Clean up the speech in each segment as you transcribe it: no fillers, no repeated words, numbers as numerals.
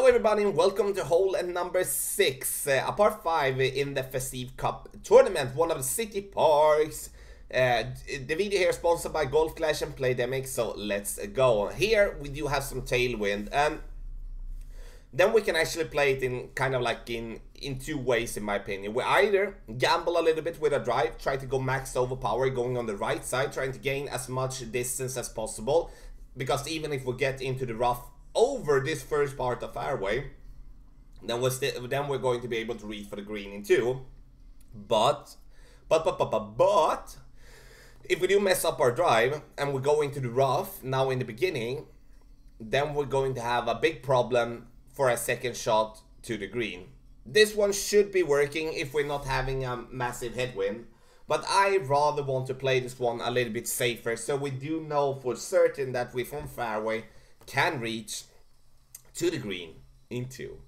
Hello everybody and welcome to hole number 6, a part 5 in the Festive Cup Tournament, one of the city parks. The video here is sponsored by Golf Clash and Playdemic, so let's go. Here we do have some tailwind, and then we can actually play it in kind of like in two ways in my opinion. We either gamble a little bit with a drive, try to go max overpower, going on the right side, trying to gain as much distance as possible, because even if we get into the rough over this first part of fairway, then we're going to be able to reach for the green in two. But if we do mess up our drive and we go into the rough now in the beginning, then we're going to have a big problem for a second shot to the green. This one should be working if we're not having a massive headwind, but I rather want to play this one a little bit safer, so we do know for certain that we from fairway can reach to the green in two.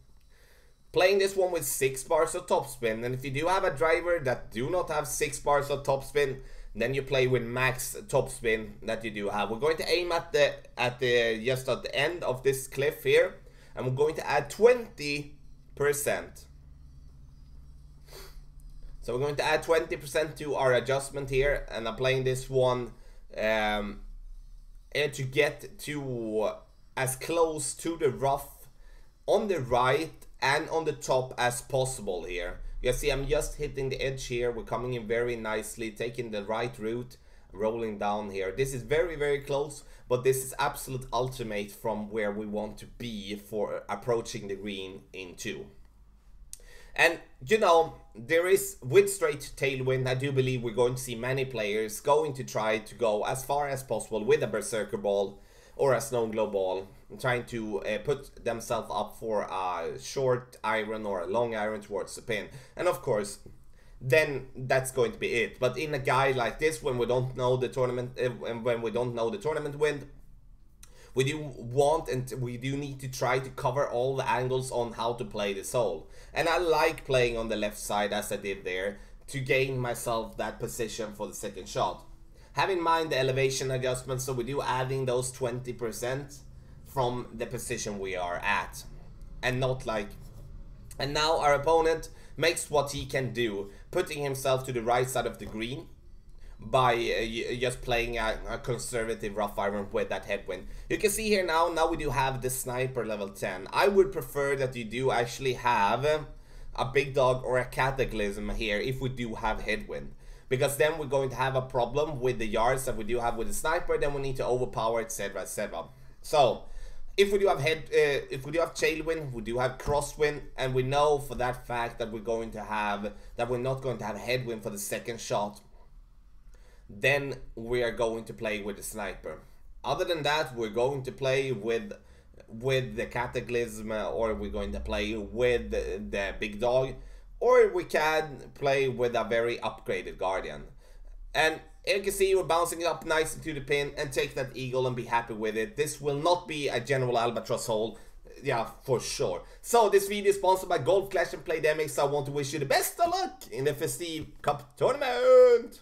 Playing this one with 6 bars of topspin, and if you do have a driver that do not have 6 bars of topspin, then you play with max topspin that you do have. We're going to aim at the just at the end of this cliff here, and we're going to add 20%. So we're going to add 20% to our adjustment here, and I'm playing this one to get to as close to the rough on the right and on the top as possible here. You see, I'm just hitting the edge here. We're coming in very nicely, taking the right route, rolling down here. This is very close, but this is absolute ultimate from where we want to be for approaching the green in two. And you know, there is, with straight tailwind, I do believe we're going to see many players going to try to go as far as possible with a berserker ball or a snow globe ball, trying to put themselves up for a short iron or a long iron towards the pin. And of course, then that's going to be it. But in a guide like this, when we don't know the tournament, when we don't know the tournament wind, we do want and we do need to try to cover all the angles on how to play this hole. And I like playing on the left side as I did there to gain myself that position for the second shot. Have in mind the elevation adjustment, so we do adding those 20% from the position we are at, and not like. And now our opponent makes what he can do, putting himself to the right side of the green by just playing a conservative rough iron with that headwind. You can see here now we do have the sniper level 10. I would prefer that you do actually have a big dog or a cataclysm here if we do have headwind, because then we're going to have a problem with the yards that we do have with the sniper. Then we need to overpower, etc, etc. So if we do have tailwind, we do have crosswind, and we know for that fact that we're not going to have headwind for the second shot, then we are going to play with the sniper. Other than that, we're going to play with the cataclysm, or we're going to play with the big dog, or we can play with a very upgraded guardian. And you can see we're bouncing up nicely to the pin and take that eagle and be happy with it. This will not be a general albatross hole, yeah, for sure. So this video is sponsored by Golf Clash and Playdemic, so I want to wish you the best of luck in the Festive Cup Tournament.